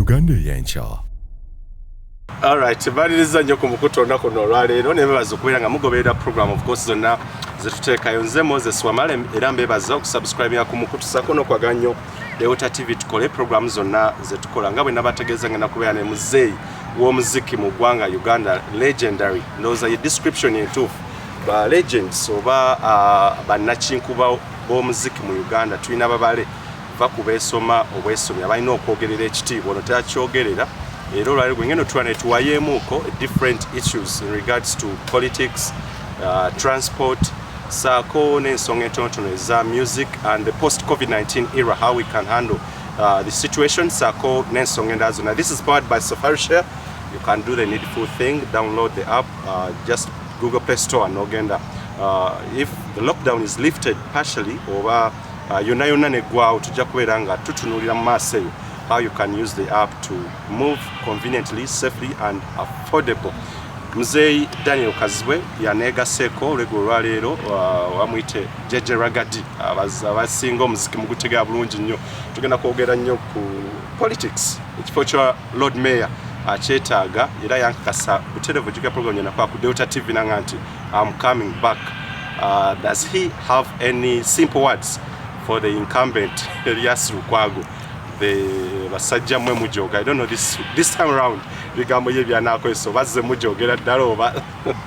Uganda y'enkya. Alright, baliriza nnyo ku mukutu olunaku luno olwaleero nebebaza okubeera nga mugoberera program of course zonna zetuteekayo. Nze Moses Wamale era mbebaza okusubscribinga ku mukutu sako n'okwagala nnyo Leota TV tukole program zonna zetukola nga bwe nabategeeza nga nakubeera ne muzeeyi w'omuziki mu ggwanga Uganda legendary. Ndowooza ye description entuufu ba legends oba bannakinkuba b'omuziki mu Uganda tulina babale va kubeesoma obwesomi abalina okwogerera ekitiibwa ono takyogerera. Era olwaleero ngeno tulwana tuwayeemuuko different issues in regards to politics, transport, saako n'ensonga entonotono eza music and the post-COVID-19 era, how we can handle the situation, saako n'ensonga endala zonna. This is powered by Safari Share. You can do the needful thing, download the app, just Google Play Store and Ogenda. If the lockdown is lifted partially oba yonna neggwaawo tujja kubeera nga tutunuulira mu maaso eyo how you can use the app to move conveniently, safely and affordable. Muzeeyi Daniel Kazibwe yaneegaseeko olweggulo olwaleero wamuyite Jeje Ragadi abasinga omuziki mu gutega bulungi nnyo. Tugenda kwogera nnyo ku politics, ekifo kya Lord Mayor akyetaaga era yankakasa butereevu jjukira program yonna kwa ku Delta TV nanga nti I'm coming back. Does he have any simple words for the incumbent Elias Lukwago? The basajja mwe mujoga. I don't know this time around bigambo ye byanakoso bazze mujogera ddala oba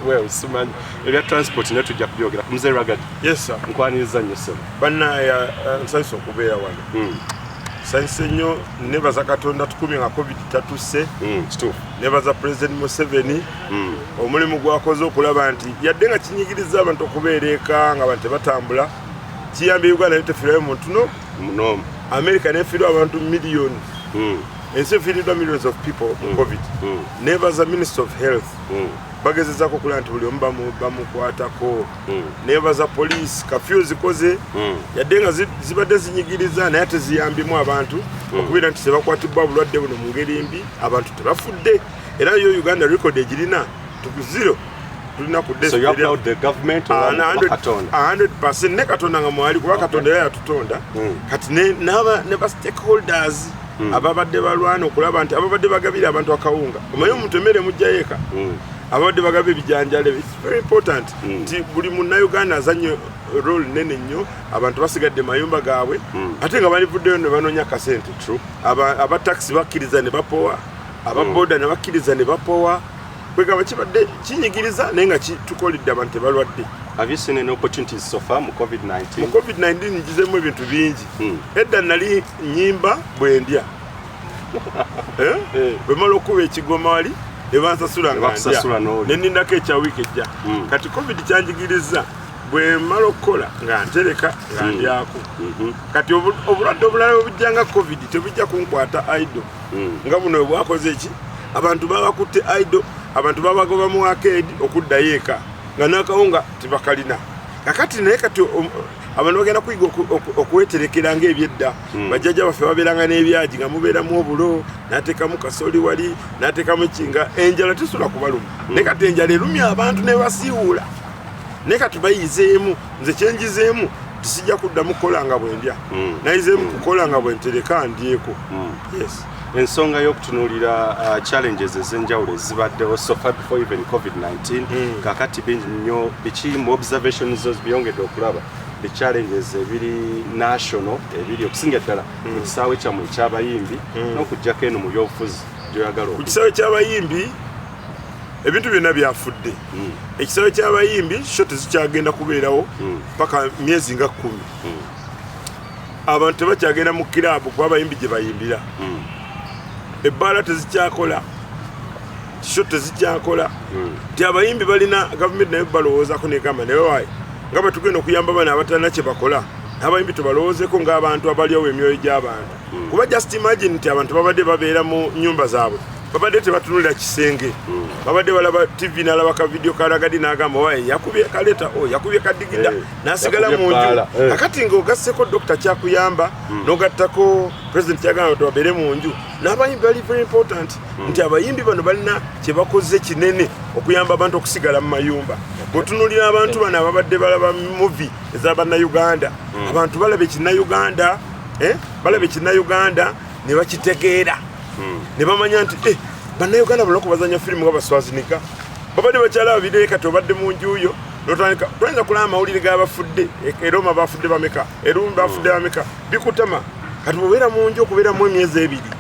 well simanyi ebya transport ne tujja kubyogera ku Muzeeyi Ragadi. Yes sir, nkwaniza nnyo sebo banna ya nsanyusa okubeera wano. Nsanyusa nnyo nebaza Katonda tukumi nga COVID tatuse. Kituufu. Nebaza President Museveni omulimu gwakoze okulaba nti yadde nga kinyigiriza abantu okubeera eka nga abantu batambula kiyambye Uganda netefirayo muntu no America nefiirwa abantu millions. Ensi efiiriddwa millions of people mu COVID. Nebaza Minister of Health bagezezaako okulaba nti buli omu bamukwatako. Nebaza police kafyu zikoze yadde nga zibadde zinyigiriza naye teziyambimu abantu okubeera nti tebakwatibwa bulwadde buno mu ngeri mbi, abantu tebafudde. Era yo Uganda record egirina tukuziro tulina ku so you applaud the government 100% ne Katonda nga mwali kuba Katonda yatutonda kati ne ba stakeholders ababadde balwana okulaba nti ababadde bagabira abantu akawunga omanyi omuntu emmere mujjayeka ababadde bagabe ebijanjalo. It's very important nti buli Munnayuganda azanye role nene nnyo, abantu basigadde mayumba gaabwe ate nga balivuddeyo ne banoonya kasente. Aba taxi bakkiriza ne bapowa, aba boda ne bakkiriza ne bapowa. Kwegamba kibadde kinyigiriza naye nga tukolidde abantu tebalwadde. Have you seen any opportunities so far mu COVID-19? Mu COVID-19 njizemu ebintu bingi. Edda nali nnyimba bwendya. Bwemala okuba ekigoma wali ebansasula nga ndya nenindako ekya wiiki ejja. Kati COVID kyanjigiriza bwemala okukola nga ntereka nga ndyako. Kati obulwadde obulala obujja nga COVID tebujja kunkwata idle. Nga buno bwakoze ki abantu babakutte idle, abantu babagoba mu arcade okuddayo eka nga n'akawunga tebakalina. Kakati naye kati abantu bagenda kuyiga okweterekera ng'ebyedda. Bajjajja baffe babeeranga n'ebyaji nga mubeeramu obulo, n'ateekamu kasooli wali, n'ateekamu ekinga. Enjala tesula kubaluma naye kati enjala erumya abantu ne basiiwula. Naye kati bayizeemu, nze kyenjizeemu tisijja kuddamu kukola nga bwendya, nayizeemu kukola nga bwentereka ndyeko. Yes. Ensonga y'okutunuulira challenges ez'enjawulo ezibaddewo so far before even COVID-19 kakati bingi nnyo biki mu observations byongedde okulaba the challenges ebiri national ebiri okusinga ddala mu kisaawe kyammwe ekyabayimbi n'okuggyako eno mu byobufuzi gyoyagala ku kisaawe ky'abayimbi ebintu byonna byafudde. Ekisaawe ky'abayimbi sho tezikyagenda kubeerawo paka myezi nga 10. Abantu tebakyagenda mu kiraabu kuba abayimbi gye bayimbira. Ebbaala tezikyakola, sho tezikyakola. Ti abayimbi balina gavumenti naye balowoozaako negamba naye waayi nga bwe tugenda okuyamba bana abatalina kye bakola abayimbi tubalowoozeeko ng'abantu abalyawo emyoyo gy'abantu. Kuba just imagine nti abantu babadde babeera mu nnyumba zaabwe babadde tebatunulira kisenge, babadde balaba TV n'alaba ka video ka Ragadi n'agamba waaye yakubye kaleta yakubye kadigida n'asigala mu nju. Akati ng'ogasseko Dr. Kyakuyamba n'ogattako President Kyagamba babeere mu nju. N'abayimbi bali very important nti abayimbi bano balina kye bakoze kinene okuyamba abantu okusigala mu mayumba. Bw'otunuulira abantu bano ababadde balaba movie ez'Abannayuganda, abantu balaba Ekinnayuganda, balaba Ekinnayuganda ne bakitegeera ne bamanya nti bannayuganda balina okubazanya firimu nga baswazinika babadde bakyala babiri kati obadde mu nju yo notandika tuyinza kulaba amawulire g'abafudde eroma bafudde bameka erumi bafudde bameka bikutama kati bwebeera mu nju okubeeramu emyezi ebiri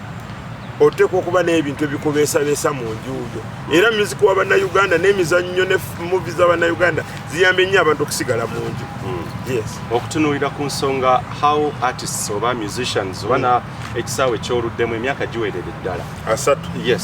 oteekwa okuba n'ebintu ebikubeesabeesa mu nju yo era music wa bannayuganda n'emizannyo ne muvi z'abannayuganda ziyambye nnyo abantu okusigala mu nju. okutunuulira ku nsonga how artists oba musicians oba ekisaawe ekyoluddemu emyaka giwerere ddala 3.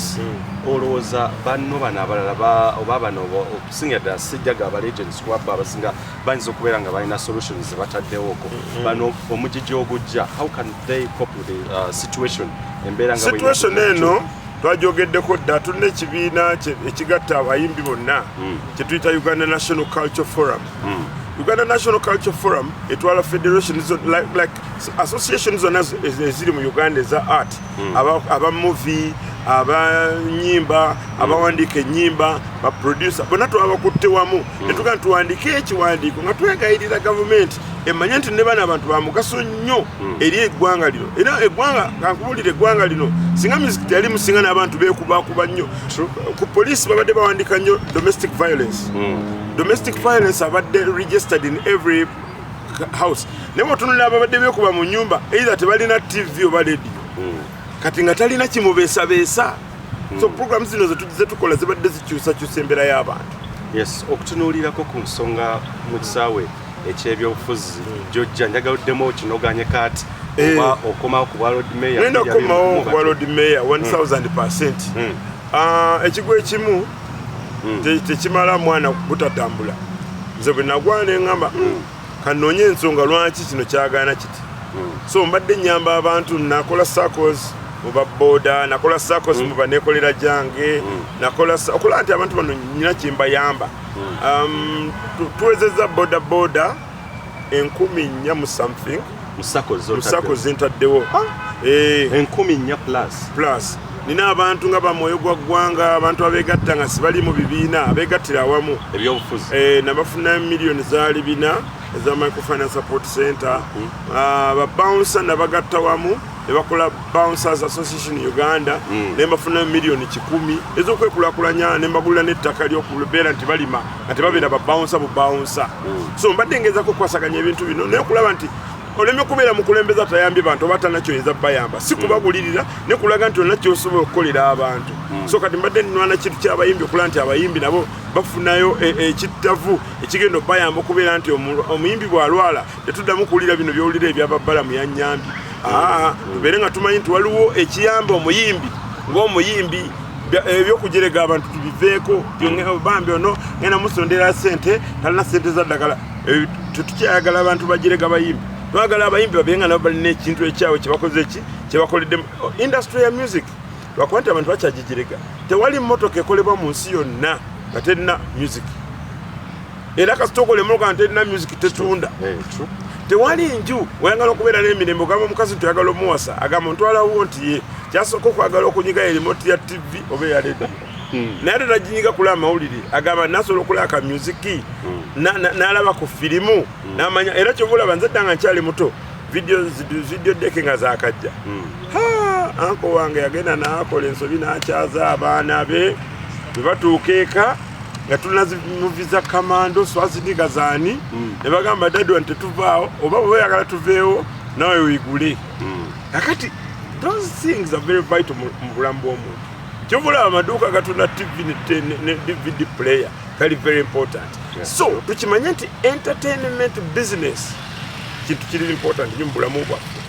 olowooza banno bano abalala oba bano okusinga ddala sijjaga abalegends kuba abasinga bayinza okubeera nga balina solutions zebataddewooko bano omugigi ogujja how can they cope with the situation embeera nga situation eno twajogeddeko dda tulina ekibiina ekigatta abayimbi bonna kyetuyita Uganda National Culture Forum. Uganda National Culture Forum etwala federation like associations zonna eziri mu Uganda eza art aba movie aba nyimba abawandiika ennyimba ba producer bonna twabakutte wamu netugaa tuwandike ekiwandiiko nga twegayirira gavumenti emanye nti ne bano abantu ba mugaso nnyo eri eggwanga lino era eggwanga kankubulira eggwanga lino singa music teyali musinga n'abantu beekubakuba nnyo ku poliisi babadde bawandika nnyo domestic violence. Domestic violence abadde registered in every house. Naye otunula ababadde beekuba mu nnyumba either tebalina TV oba radio kati nga talina kimubeesabeesa. So programs zino zetukola zibadde zikyusakyusa embeera y'abantu. Yes, okutunuulirako ku nsonga mu kisaawe ekyebyobufuzi Jojja njagaddemu kinoganye kati oba okomawo ku bwa Lord Mayor. Nenda kukomawo ku bwa Lord Mayor 1000%. Ekigo ekimu tekimala mwana butatambula. Nze bwe nagwana eŋŋamba kanoonye ensonga lwaki kino kyagaana kiti. So mbadde nnyamba abantu nakola circles mu babooda nakola circles mu baneekolera jange okola nti abantu bano nyina kimbayamba. Tuwezezza boda 1,400 mu something mu circles entaddewo 1,400 plus. Nina abantu nga bamwoyo gwa ggwanga abantu abeegatta nga sibali mu bibiina abeegattira awamu ebyobufuzi nabafuna miliyoni zaali 4 eza microfinance support center babouncer nabagatta wamu ne bakola Bouncers Association Uganda ne mbafuna miliyoni 10 ez'okwekulaakulanya ne mbagulira n'ettaka ly'okubeera nti balima nga tebabeera babouncer bubouncer. So mbadde ngezako kukwasaganya ebintu bino naye okulaba nti oleme kubeera mukulembeza tayambye bantu oba tanakyoyinza bayamba si kubagulirira ne kulaga nti olina kyosobola okukolera abantu. So kati mbadde nnwana kintu ky'abayimbi okulaba nti abayimbi nabo bafunayo ekittavu ekigenda bayamba okubeera nti omuyimbi bw'alwala tetuddamu kuwulira bino byowulira ebyababbala mu yannyambi. Tubeere nga tumanyi nti waliwo ekiyamba omuyimbi ng'omuyimbi ebyokujerega abantu tubiveeko bambi ono ngenda musondera sente talina sente za ddagala tetukyayagala abantu bajerega bayimbi twagala abayimbi babeere nga nabo balina ekintu ekyawe kyebakoze kyebakoledde industry ya music lwakuba nti abantu bakyagijerega tewali mmotoka ekolebwa mu nsi yonna nga terina music era kasita okolemoka nga terina music tetunda. Tewali nju wayagala okubeera n'emirembe ogamba omukazi tuyagala omuwasa agamba ntwalawo nti ye kyasooka okwagala okunyiga erimoti ya TV oba eya radio naye ate taginyiga kulaba amawulire agamba nasobola okulaba ka musiki n'alaba ku firimu n'amanya era kyova olaba nze ddanga nkyali muto video deke nga zaakajja anko wange yagenda n'akola ensobi n'akyaza abaana be bwe batuuka eka nga tulina muvi za Kamando Swaziniga zaani ne bagamba dadwa nti tetuvaawo oba bwe oyagala tuveewo nawe wigule. Kakati those things are very vital mu bulamu bw'omuntu. Kyovula amaduuka gatunda TV ne DVD player kali very important. So tukimanye nti entertainment business kintu kiri important nnyo mu bulamu bwaffe.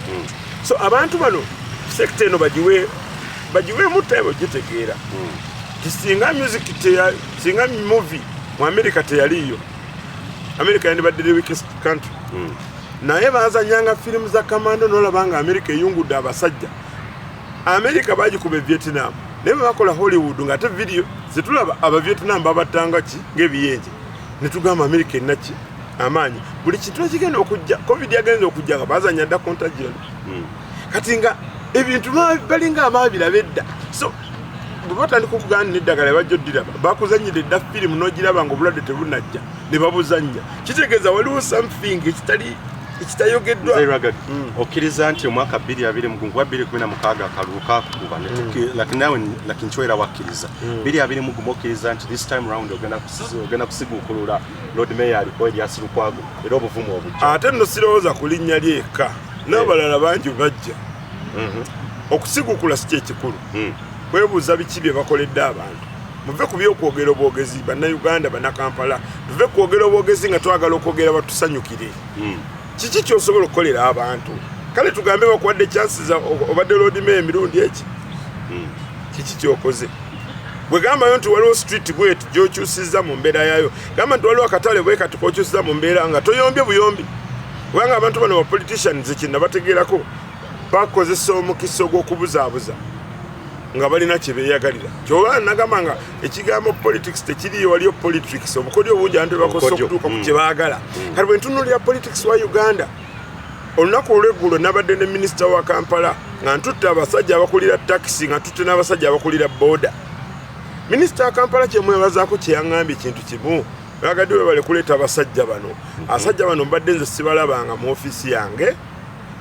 So abantu bano sector eno bagiweemu time ogitegeera. Singa music singa movie mu America teyaliyo. America yandibadde the weakest country. Naye bazanyanga firimu za Kamando n'olabanga America eyungudde abasajja. America bagikuba Vietnam. Naye bakola Hollywood nga ate video zitulaba aba Vietnam babatanga ki ng'ebiyenje. Ne tugamba America enaki amaanyi. Buli kintu ekigenda okujja COVID yagenze okujja nga bazanya dda contagion. Kati nga ebintu balinga amabira bedda. So batandika okugana n'eddagala bajjoddira bakuzanyira edda firimu n'ogiraba nga obulwadde tebunajja ne babuzanya kitegeeza waliwo something ekitali ekitayogeddwa okkiriza nti omwaka 2016 akalulu kakukuba lakini nkiwera wakkiriza 2021 okkiriza nti this time round ogenda kusiguukulula Lord Mayor aliko Erias Lukwago era obuvumu obujja ate nno sirowooza ku linnya lyekka n'abalala bangi bajja okusiguukula si kyekikulu kwebuuza biki bye bakoledde abantu muve ku byokwogera obwogezi bannayuganda bannakampala tuve kwogera obwogezi nga twagala okwogera batusanyukire kiki kyosobola okukolera abantu kale tugambe bakuwadde chances obadde Lord Mayor emirundi eki kiki kyokoze bwe gambayo nti waliwo street bwet gyokyusiza mu mbeera yayo gamba nti waliwo akatale bwe kati kokyusiza mu mbeera nga toyombye buyombi kubanga abantu bano bapoliticians kinna bategeerako bakozesa omukisa ogw'okubuzaabuza nga balina kye beeyagalira kyoba nagamba nga ekigambo politics tekiriyo waliyo politics obukodyo obungi abantu bakozesa okutuuka ku kye baagala kati bwe ntunuulira politics wa Uganda olunaku olw'eggulo nabadde ne minisita wa Kampala nga ntutte abasajja abakulira takisi nga ntutte n'abasajja abakulira booda minisita wa Kampala kyemwebazaako kyeyaŋŋambye ekintu kimu bagadde we bale kuleeta abasajja bano abasajja bano mbadde nze sibalabanga mu ofiisi yange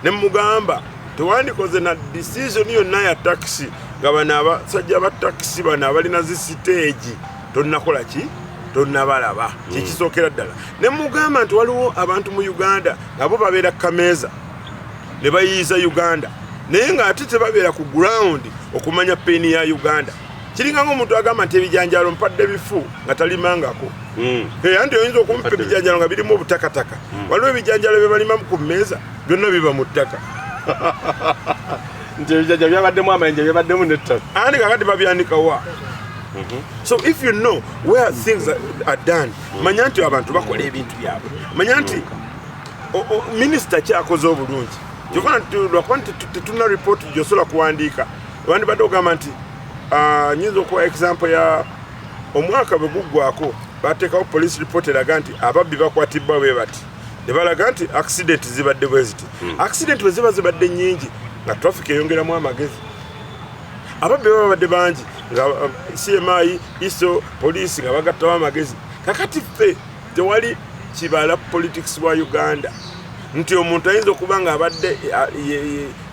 ne mugamba tewandikoze na decision yonna ya takisi nga bano abasajja ba takisi bano abalina zi siteegi tonnakola ki tonnabalaba kyekisookera ddala ne mugamba nti waliwo abantu mu Uganda nga bo babeera kameeza ne bayiiza Uganda naye ng'ate tebabeera ku ground okumanya peeni ya Uganda kiringa ng'omuntu agamba nti ebijanjalo mpadde bifu nga talimangako anti oyinza okumpa ebijanjalo nga birimu obutakataka waliwo ebijanjalo bye balima ku mmeeza byonna biba mu ttaka nti ebijanjalo byabaddemu amayinja byabaddemu n'ettaka andi kakati babyanika wa so if you know where things are done manya nti abantu bakola ebintu byabwe manya nti minisita kyakoze obulungi kyokuba nti tetuna ripooti gyosobola kuwandiika wandibadde ogamba nti nyinza okuwa example ya omwaka bwe guggwako bateekawo police report eraga nti ababbi bakwatibbwa bwe bati ne balaga nti accident zibadde bwe ziti accident bwe ziba zibadde nnyingi nga traffic eyongeramu amagezi ababbi babadde bangi nga CMI ISO police nga bagattawo amagezi kakati ffe tewali kibala politics wa Uganda nti omuntu ayinza okuba nga abadde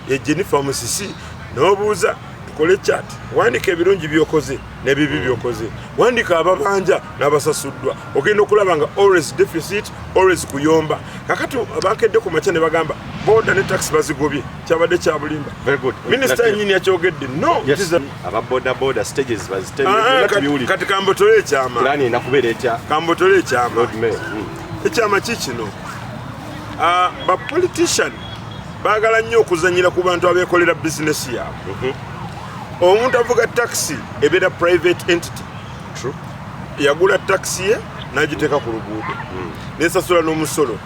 ye Jennifer Musisi n'obuuza tukole chat wandika ebirungi byokoze n'ebibi byokoze wandika ababanja n'abasasuddwa ogenda okulaba nga always deficit always kuyomba kakati bakedde ku makya ne bagamba boda ne taxi bazigobye kyabadde kya bulimba very good minister nyini yakyogedde no boda stages bazitemi kati kambotole ekyama plani inakubeera etya kambotole ekyama ekyama kikino ba politician baagala nnyo okuzanyira ku bantu abeekolera bizinesi yaabwe omuntu avuga taxi ebeera private entity yagula taxi ye n'agiteeka ku luguudo nesasula n'omusolo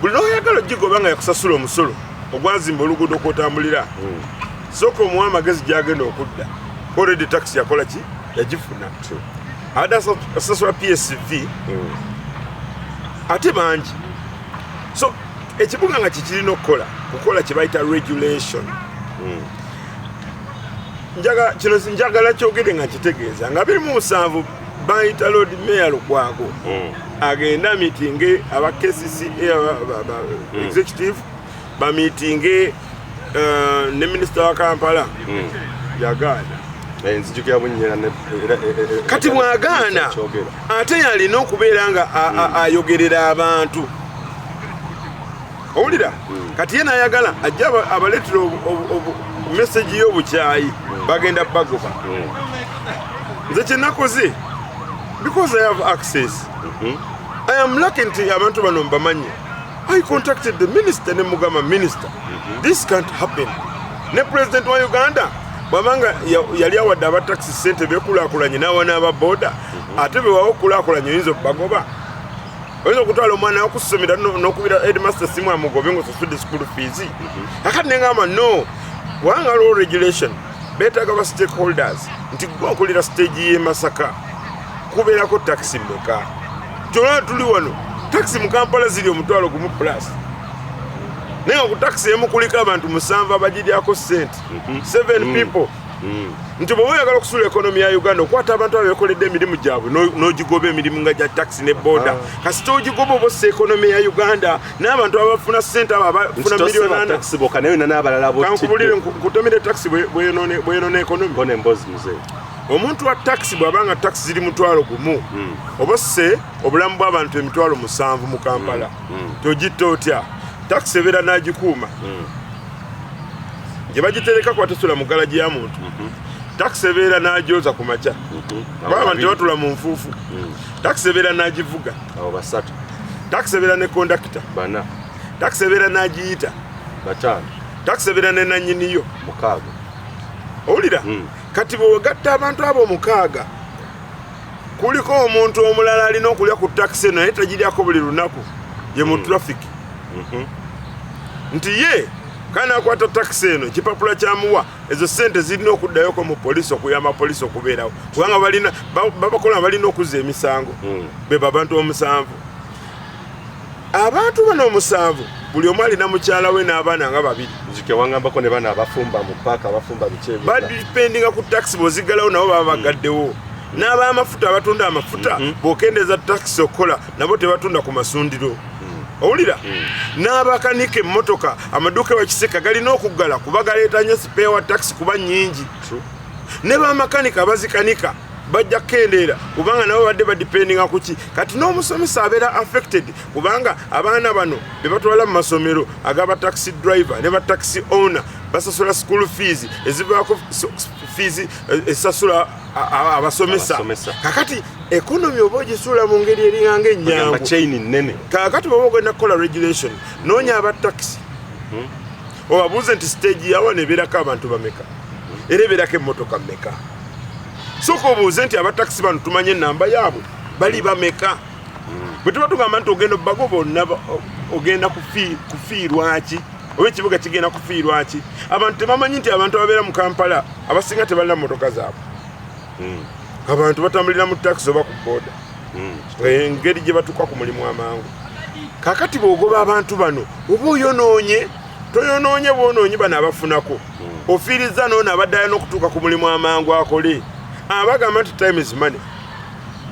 buli n'oyagala ogigoba nga yakusasula omusolo ogwazimba oluguudo kwotambulira sooka omuwa amagezi gyagenda okudda already taxi yakola ki yagifuna adde asasula PSV ate bangi so ekibuga nga kikirina kukola kye bayita regulation njagala kyogere nga kitegeeza nga 2007 bayita Lord Mayor Lukwago agenda meetinge aba KCC executive ba meetinge ne minister wa Kampala yagaana kati mwagaana ate yalina okubeera nga ayogerera abantu owulira kati ye nayagala ajja abaleetera message y'obukyayi bagenda bagoba nze kyenakoze because I have access I am lucky nti abantu bano mbamanyi I contacted the minister ne mugamba minister this can't happen ne president wa Uganda bwabanga yali awadde abataxi sente bekulaakulanye n'awa n'ababoda ate bewawo okulaakulanye oyinza okubagoba oyinza okutwala omwana wokusomera n'okubira headmaster simu amugobe ng'osasudde school fees kakati nengamba no wanga waliwo regulation beetaaga ba stakeholders nti gwe okulira stage y'e Masaka kubeerako taxi mmeka kyolwa tuli wano taxi mu Kampala ziri omutwalo gumu plus naye ku taxi emu kuliko abantu 7 abagiryako sente 7 people nti bwe oyagala okusula ekonomi ya Uganda okwata abantu abekoledde emirimu gyabwe n'ogigoba emirimu nga gya taxi ne boda kasita ogigoba obossa ekonomi ya Uganda n'abantu abafuna ssente abo abafuna miliyoni kankubulire nkutomere taxi bweyonoona ekonomi omuntu wa taxi bw'abanga taxi ziri mutwalo gumu obosse obulamu bw'abantu emitwalo 7 mu Kampala togitta otya taxi ebeera n'agikuuma gye bagitereka kwatasula mu galagi ya muntu taxi ebeera n'agyoza ku makya baba nti batula mu nfuufu taxi ebeera n'agivuga taxi ebeera ne kondakita taxi ebeera n'agiyita taxi ebeera ne nannyiniyo owulira kati bwewegatta abantu abo 6 kuliko omuntu omulala alina okulya ku taxi eno naye tagiryako buli lunaku ye mu traffic nti ye kana akwata taxi eno ekipapula kyamuwa ezo ssente zirina okuddayoko mu polisi okuyamba polisi okubeerawo kubanga babakola balina okuzza emisango beba abantu 7 abantu bano 7 buli omu alina mukyala we n'abaana nga 2 wangambako ne bana abafumba mu paaka abafumba bikyebyo badipendinga ku taxi bw'oziggalawo nabo baba bagaddewo n'abamafuta abatunda amafuta bw'okendeeza taxi okukola nabo tebatunda ku masundiro owulira n'abakanika emmotoka amaduuka wakiseka galina okuggala kuba galeeta nnyo sipeewa taxi kuba nnyingi ne bamakanika abazikanika bajja kukendeera kubanga nabo badde badipendinga ku ki kati n'omusomesa abeera affected kubanga abaana bano be batwala mu masomero agaba taxi driver ne ba taxi owner basasula school fees ezivaako fees esasula abasomesa kakati ekonomi oba ogisula mu ngeri eringa ng'ennyangu kakati baba ogenda kukola regulation noonya aba taxi obabuuze nti stage yawa nebeerako abantu bameka era ebeerako emmotoka mmeka sooka obuuze nti abataxi bano tumanye ennamba yaabwe bali bameka bwe tuba tugamba nti ogenda obbago bonna ogenda kufiirwaki oba ekibuga kigenda kufiirwaki abantu tebamanyi nti abantu ababeera mu Kampala abasinga tebalina mmotoka zaabwe abantu batambulira mu taxi oba ku booda engeri gye batuuka ku mulimu amangu kakati bw'ogoba abantu bano oba oyonoonye toyonoonye bwonoonye bano abafunako ofiiriza noono abaddayo n'okutuuka ku mulimu amangu akole abagamba nti time is money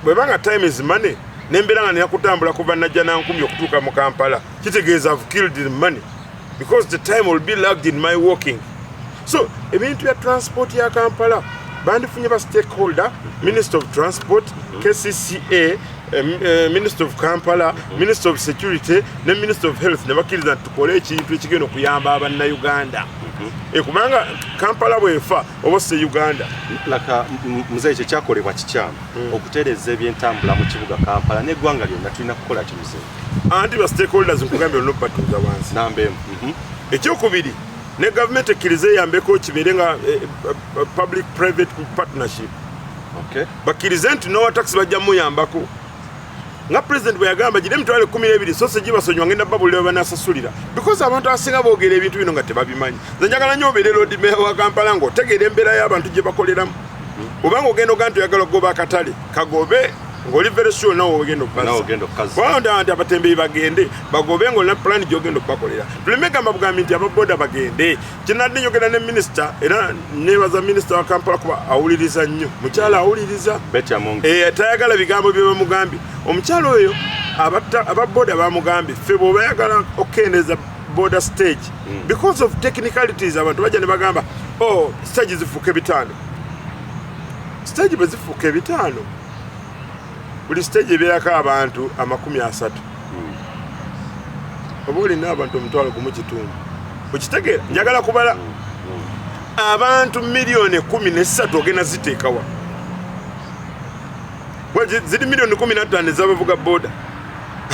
bwebanga time is money nembeera nga nina kutambula kuva najja nankumi okutuuka mu Kampala kitegeeza I've killed the money because the time will be lagged in my walking so ebintu bya transport ya Kampala bandifunye ba stakeholder Minister of Transport KCCA Minister of Kampala Minister of Security ne Minister of Health ne bakkiriza nti tukole ekintu ekigenda okuyamba abannayuganda kubanga Kampala bwefa oba se Uganda laka muzeyi kye kyakolebwa kikyamu okutereeza ebyentambula mu kibuga Kampala n'eggwanga lyonna tulina kukola kimuze anti ba stakeholders nkugambye olina okubatuuza wansi nambeemu ekyokubiri ne gavumenti ekkiriza eyambeko kibeere nga public private partnership bakkirize nti nowa taxi bajja muyambako nga president bwe yagamba gire emitwalo 12 sose gibasonyiwa ngenda babulira banasasulira because abantu abasinga boogera ebintu bino nga tebabimanyi nze njagala nnyo obeere road mayor wa Kampala ng'otegeera embeera y'abantu gye bakoleramu obanga ogenda oga nti oyagala okugoba akatale kagobe ng'oli very sure nawe ogenda okukazibwanda nti abatembeyi bagende bagobe ng'olina plan gy'ogenda okubakolera tuleme gamba bugambi nti ababoda bagende kyenadde njogera ne minisita era neebaza minisita wa Kampala kuba awuliriza nnyo mukyala awuliriza tayagala bigambo bye bamugambye omukyalo oyo ababoda bamugambye ffe bw'oba yagala okukendeeza border stage because of technicalities abantu bajja ne bagamba stage zifuuka 5 stage bwe zifuuka 5 buli stage ebeerako abantu 30 oba olina abantu 1,000 okitegeera njagala kubala abantu miliyoni 13 ogenda ziteekawa ziri miliyoni 15 ez'abavuga boda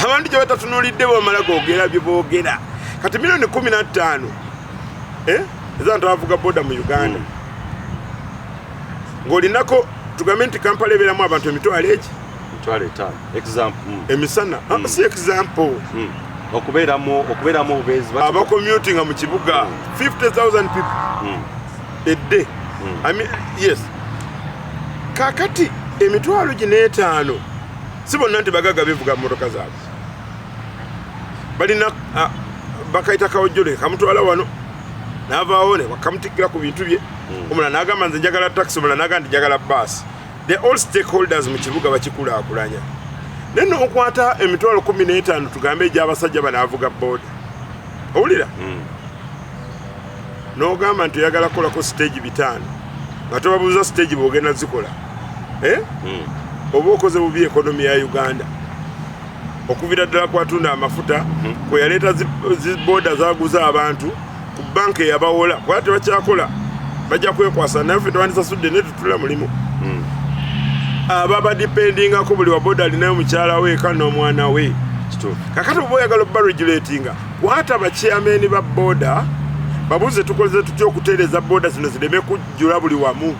abantu gye batatunuulidde bamala googera bye boogera kati miliyoni 15 ez'abantu abavuga boda mu Uganda ng'olinako tugambe nti Kampala ebeeramu abantu emitwalo egi 5 example emisana si example okubeeramu obubeezi abacommutinga mu kibuga 50,000 people a day I mean yes kakati emitwalo gine 5 si bonna nti bagaga bevuga mmotoka zaabwe balina bakaita kawojjole kamutwala wano n'avaawo ne bakamutikira ku bintu bye omulala n'agamba nze njagala taxi omulala n'agamba nti njagala baasi the all stakeholders mu kibuga bakikulaakulanya naye n'okwata emitwalo 15 tugambe egy'abasajja banaavuga booda owulira n'ogamba nti oyagala kukolako stage 5 nga tobabuuza stage bw'ogenda zikola oba okoze bubi ekonomi ya Uganda okuvira ddala kwatunda amafuta kwe yaleeta zibooda zaguza abantu ku banka eyabawola kuba tebakyakola bajja kwekwasa naye ffe tewandisasudde ne tutula mulimu aba badipendingako buli waboda alinayo mukyala we eka n'omwana we kakati oba oyagala obba regulatinga kwata abachairmeni ba booda babuze tukoleze tutya okutereeza booda zino zireme kujjula buli wamu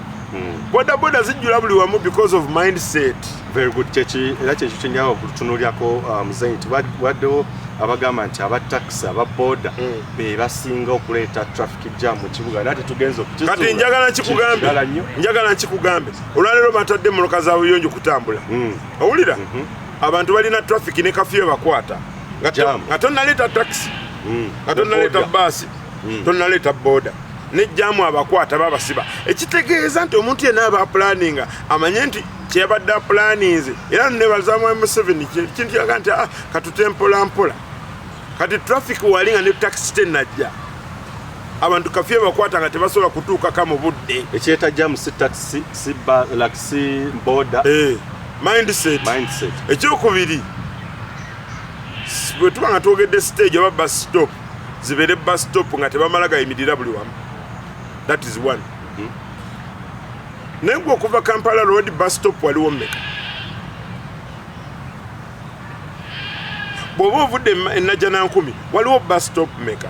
boda zijjula buli wamu because of mindset. Very good. Era kyekyo kyenyawo okutunuulyako muzenyi waddewo abagamba nti abataxi ababoda be basinga okuleeta traffic jam mu kibuga nate tugenza okukizuula. Kati njagala nkikugambe olwaleero batadde emmotoka za buyonjo kutambula owulira abantu balina traffic ne kafiyo bakwata nga tonnaleeta taxi nga tonnaleeta baasi tonnaleeta boda nejjamu abakwata babasiba ekitegeeza nti omuntu yenna aba planninga amanye nti kyebadde planinze era nebazamu M7 kintu kiraga nti katutempola mpola kati traffic walinga ne taxi tenajja abantu kafiye bakwata nga tebasobola kutuuka kama budde ekyeta jam si taxi si boda mindset ekyokubiri bwe tuba nga twogedde stage oba bus stop zibeere bus stop nga tebamala gayimirira buli wamu. That is one. Nengo okuva Kampala road bus stop waliwo mmeka. Bw'oba ovudde enajjana 10 waliwo bus stop mmeka.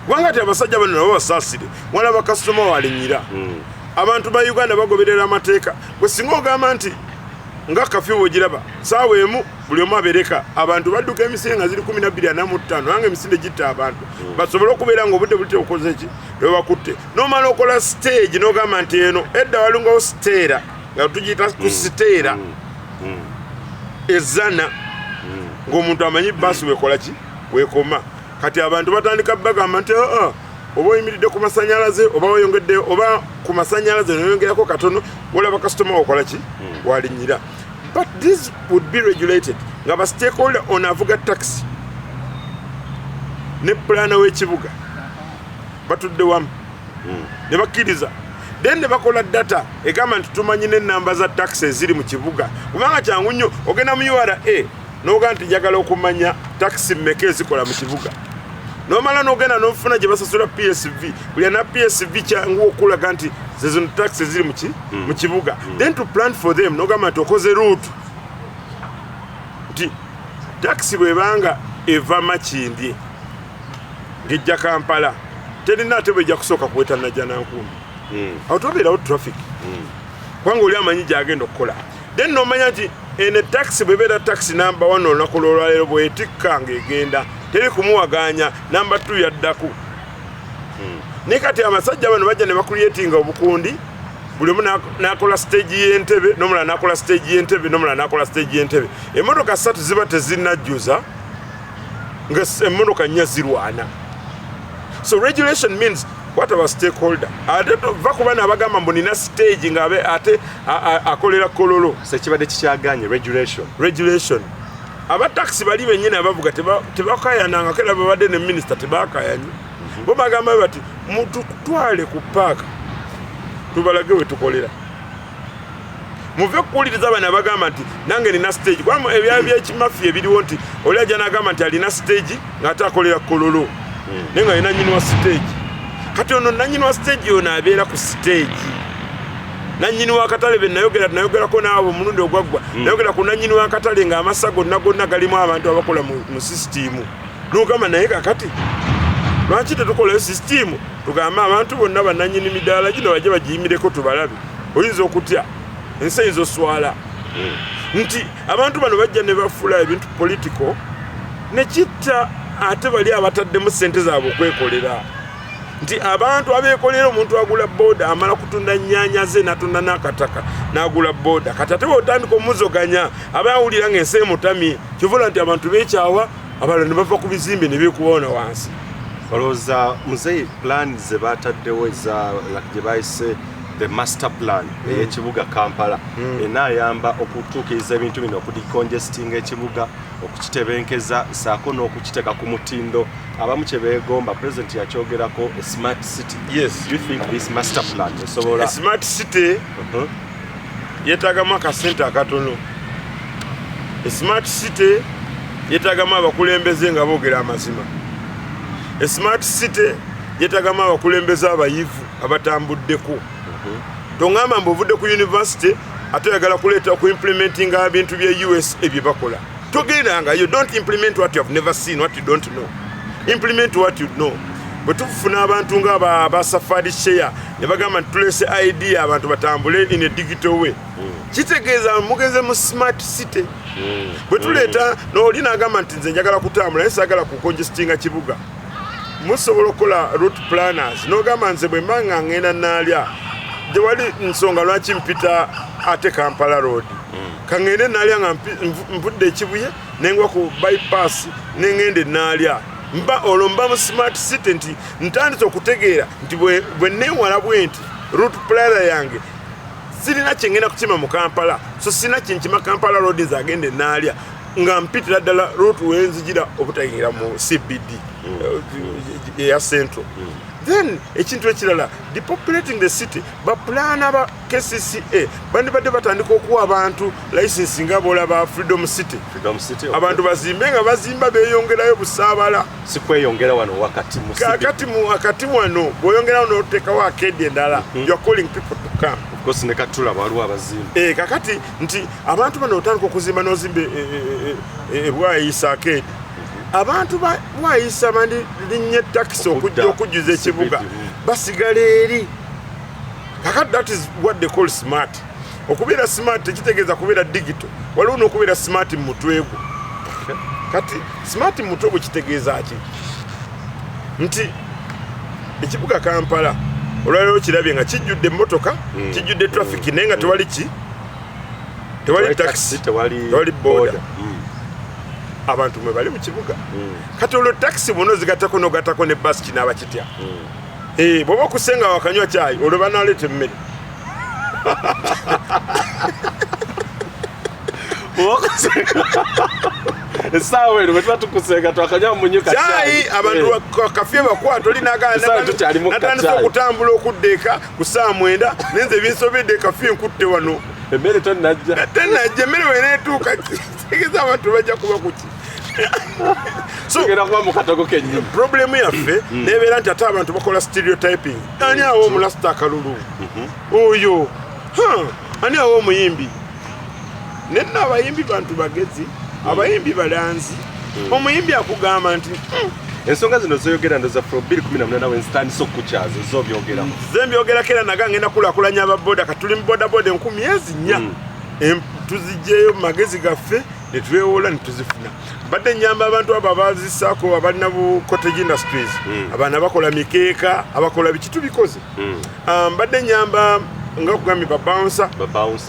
Kubanga ti abasajja bano nabo basaasire walaba kasitoma walinyira. Abantu ba Uganda bagoberera amateeka. Bwe singa ogamba nti nga kafyu bw'ogiraba saawa emu buli omu abereka abantu badduka emisinde nga ziri 12:45 nange emisinde gitta abantu basobole okubeera ng'obudde bulite okoze eki lwebakutte nomala okola stage n'ogamba nti eno edda walungawo siteera nga tugiyita ku siteera ezana ng'omuntu amanyi baasi wekola ki wekoma kati abantu batandika bagamba nti oba oyimiridde ku masanyalaze oba oyongedde oba ku masanyalaze noyongerako katono olaba kasitoma wakola ki walinyira. But this would be regulated nga ba stakeholder onavuga taxi ne plana w'ekibuga batudde wamu ne bakkiriza then ne bakola data egamba nti tumanyi n'ennamba za taxi eziri mu kibuga kubanga kyangu nnyo ogenda mu URA n'oga nti njagala okumanya taxi mmeka ezikola mu kibuga nomala n'ogenda n'ofuna gye basasula PSV buli ana PSV kyangu okulaga nti zino taxi eziri mu kibuga then to plan for them n'ogamba nti okoze route nti taxi bwebanga eva Makindye ng'ejja Kampala terina ate bwejja kusooka kuweta najjana 10 awo tobeerawo traffic kubanga oli amanyi gyagenda okukola then n'omanya nti ene taxi bwebeera taxi number 1 olunaku lwolwaleero bwetikka ng'egenda teri kumuwaganya number 2 yaddaku ne kati amasajja bano bajja ne bakuliyetinga obukundi buli omu n'akola stage y'Entebbe n'omulala n'akola stage y'Entebbe n'omulala n'akola stage y'Entebbe emmotoka 3 ziba tezinnajjuza nga emmotoka 4 zirwana. So regulation means what about stakeholder ate tova kuba n'abagamba mbu nina stage nga ate akolera kololo sekibadde kikyaganye regulation abataxi bali bennyini abavuga tebakayananga kera babadde ne minister tebakayanyi bo bagamba bati mututwale ku paaka tubalage we tukolera muve kuwuliriza bana bagamba nti nange nina stage kwamu ebya by'ekimafiya ebiriwo nti oli ajja n'agamba nti alina stage ng'ate akolera kololo naye nga alina nnyini wa stage kati ono nannyini wa stage ono abeera ku stage nannyini w'akatale be nayogerako n'abo omulundi ogwaggwa nayogera ku nannyini w'akatale ng'amasa gonna galimu abantu abakola mu sisitimu n'ogamba naye kakati lwaki tetukolayo sisitimu tugambe abantu bonna bannannyini midaala gino bajje bagiyimireko tubalabe oyinza okutya ensi eyinza oswala nti abantu bano bajja ne bafuula ebintu politiko ne kitta ate bali abataddemu ssente zaabwe okwekolera nti abantu abeekolera omuntu agula booda amala kutunda nnyaanya ze natunda n'akataka n'agula booda kati ate bw'otandika omuzoganya aba awulira ng'ensi emutamye kivula nti abantu beekyawa abalala ne bava ku bizimbe ne beekubaona wansi Oloza muzeyi plan ze bataddewo eza gye bayise the master plan ey'ekibuga Kampala enaayamba okutuukiriza ebintu bino okudicongestinga ekibuga okukitebenkeza saako n'okukiteeka ku mutindo abamu kye beegomba president yakyogerako a smart city. Yes. Do you think this master plan esobola? A smart city yeetaagamu akasente akatono. A smart city yeetaagamu abakulembeze nga boogera amazima. A smart city yeetaagamu abakulembeze abayivu abatambuddeko. Tongamba mbovudde ku university ate oyagala kuleeta ku implementing ebintu bya US ebyo bakola. Togendanga, you don't implement what you have never seen, what you don't know. Implement what you know. Bwe tufuna abantu nga ba Safari Share ne bagamba tulese idea abantu batambule in a digital way. Kitegeeza mugeze mu smart city. Bwe tuleeta n'olina agamba nti nze njagala kutambula nsagala kucongestinga kibuga. Musobola okukola route planners n'ogamba nze bwe mbanga ngenda naalya tewali nsonga lwaki mpita ate Kampala road. Kangende naalya nga mvudde ekibuye nengwa ku bypass nengende naalya. Mba olomba mu smart city nti ntandise okutegeera nti bwe neewala bwenti route planner yange sirina kyengenda kukima mu Kampala so sirina kyenkima Kampala road nzagende naalya nga mpitira ddala route wenzijira obutagira mu CBD ya Central. Then ekintu ekirala depopulating the city baplana ba KCCA bandibadde batandika okuwa abantu license nga bolaba Freedom City. Abantu bazimbe nga bazimba beyongerayo busaabala si kweyongera wano wakati mu wano boyongera n'oteekawo arcade endala. You are calling people to come. Of course ne katula waliwo abazimba kakati nti abantu bano otandika okuzimba n'ozimba bwayisa arcade. Abantu bwayisa mandi linye taxi okujjuza ekibuga basigala eri. Kakati that is what they call smart. Okubeera smart tekitegeeza kubeera digital. Waliwo n'okubeera smart mu mutwe gwo. Kati smart mu mutwe gwo kitegeeza ki? Nti ekibuga Kampala olwaliro kirabye nga kijjudde emmotoka kijjudde traffic naye nga tewali taxi tewali boda. Abantu mwe bali mu kibuga. Kati olwo taxi buno zigatako n'ogatako ne bus kinaaba kitya. Bw'oba okusenga wakanywa caayi olwo banaaleta emmere. Essaawa eno bwe tuba tukusenga twakanywa munyuka caayi abantu kafye bakwata oli natandisa okutambula okudda eka ku saa 9 nenze binsobedde kafye nkutte wano. Emmere tennajja emmere weneetuuka tegeza abantu bajja kuba kuki. Problemu yaffe nebeera nti ate abantu bakola stereotyping. Ani awo omulasita akalulu oyo ani awo omuyimbi nenna abayimbi bantu bagezi abayimbi balanzi omuyimbi akugamba nti ensonga zino zoyogera ndoza from 2018 wenzitandisa okukyaza zobyogeramu zembyogerako era naga ngenda kulaakulanya ababoda katuli mu bodaboda 10 tuzijjeyo mu magezi gaffe ne twewola ne tuzifuna. Badde nyamba abantu abo abazisaako abalina bu cottage industries abaana bakola mikeeka abakola bikitu bikoze. Badde nyamba nga kugambye babouncer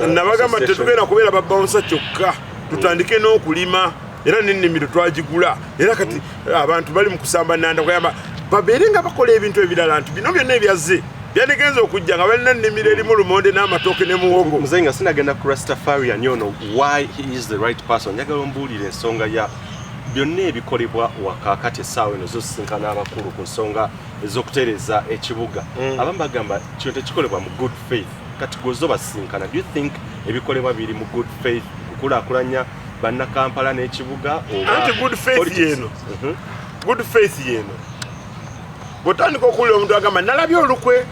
nabagamba tetugenda kubeera babouncer kyokka tutandike n'okulima era n'ennimiro twagigula era kati abantu bali mu kusamba nnanda kugamba babeere nga bakola ebintu ebirala nti bino byonna ebyazze byandigenza okujja nga balina ennimiro erimu lumonde n'amatooke ne muwogo. Muzeyi nga sinagenda ku Rastafarian yono why he is the right person njagala ombuulira ensonga ya byonna ebikolebwa wakaakati essaawa eno zosisinkana abakulu ku nsonga ez'okutereeza ekibuga abamu bagamba kino tekikolebwa mu good faith kati gozo basinkana. Do you think ebikolebwa biri mu good faith kukulaakulanya bannakampala n'ekibuga anti good faith yeno good faith yeno bw'otandika okuwulira omuntu agamba nalabye olukwe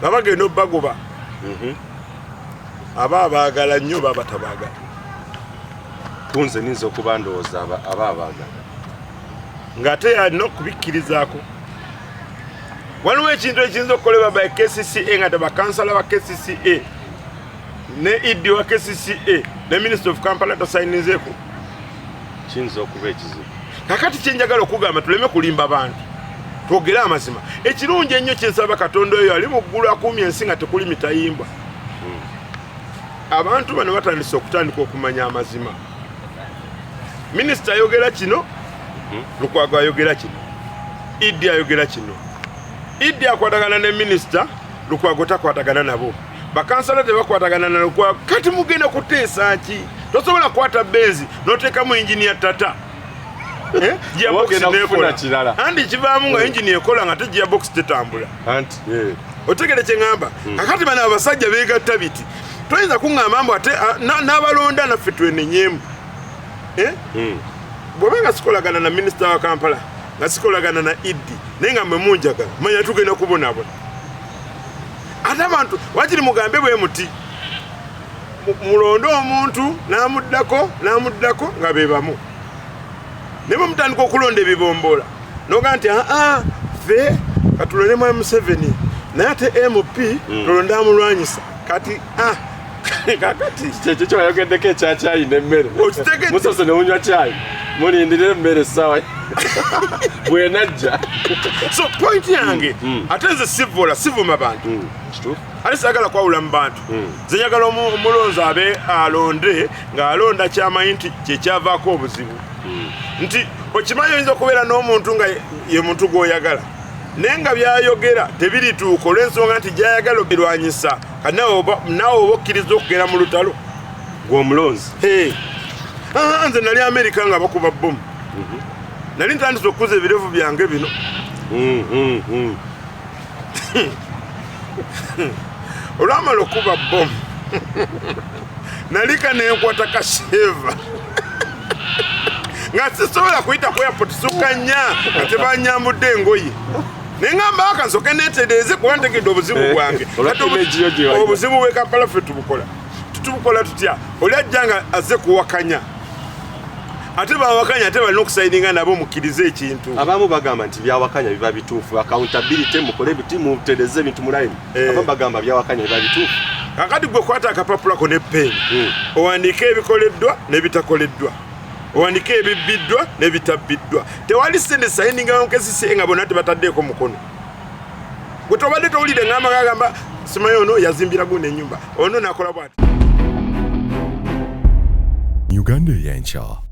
nga bagenda obbagoba aba abaagala nnyo baba tabaagala. Kunze ninza okuba ndowooza aba abaagala ng'ate yalina okubikkirizaako. Waliwo ekintu ekiyinza okukolebwa by KCCA nga tebakansala ba KCCA ne idi wa KCCA ne Minister of Kampala tasayinizeeko kiyinza okuba ekizibu. Kakati kyenjagala okugamba tuleme kulimba bantu twogere amazima. Ekirungi ennyo kyensaba Katonda oyo ali mu ggulu akuumye ensi nga tekuli mitayimbwa. Abantu bano batandise okutandika okumanya amazima. Minisita ayogera kino Lukwago ayogera kino Idi ayogera kino. Idi akwatagana ne minister Lukwago takwatagana nabo. Bakansala tebakwatagana na Lukwago kati mugenda kuteesa ki? Tosobola kwata benzi n'oteekamu engineer tata. Gearbox nekola. Andi kivaamu nga engine ekola nga te gearbox tetambula. Anti otegere kye ngamba kakati bana abasajja beegatta biti toyinza kuŋŋamba mbu ate n'abalonda naffe twenenyemu bw'oba nga sikolagana na minisita wa Kampala nga sikolagana na Idi naye nga mmwe munjagala manya tugenda kubonabona ate abantu wakiri mugambe bwe muti mulonde omuntu n'amuddako nga be bamu ne bwe mutandika okulonda ebibomboola noga nti ffe katulondemu Museveni naye ate MP tulonda amulwanyisa kati kakati kyekyo wayogeddeko ekyakyayi n'emmere musose ne munywa kyayi mulindire emmere essaawa bwenajja so point yange ate nze sivuma bantu ate saagala kwawula mu bantu nze njagala omulonzi abe alonde ng'alonda kyamanyi nti kyekyavaako obuzibu nti okimanyi oyinza okubeera n'omuntu nga ye muntu gw'oyagala naye nga byayogera tebirituuka olw'ensonga nti gyayagala okirwanyisa nawe oba okkiriza okugera mu lutalo gw'omulonzi nze nali Amerika nga bakuba bomu nali ntandise okukuza ebirevu byange bino olwamala okuba bomu nalika nenkwata kasheva nga sisobola kuyita ku airport sukanya nga tebanyambudde engoye nengamba akansoke netereeze kuba ntegedde obuzibu bwange obuzibu bwe Kampala ffe tubukola tutya oli ajja nga azze kuwakanya ate bawakanya ate balina okusaininga nabo mukkirize ekintu abamu bagamba nti byawakanya biba bituufu accountability mukole biti mutereze ebintu mulayini abamu bagamba byawakanya biba bituufu kakati gwe kwata akapapulako ne peni owandiika ebikoleddwa n'ebitakoleddwa owandiika ebibbiddwa n'ebitabbiddwa tewali sente sayininga nkesise nga bonna tebataddeeko mukono gwe tobadde towulire ngamba gagamba simayi ono yazimbira guno ennyumba ono nakola bwati Uganda y'enkya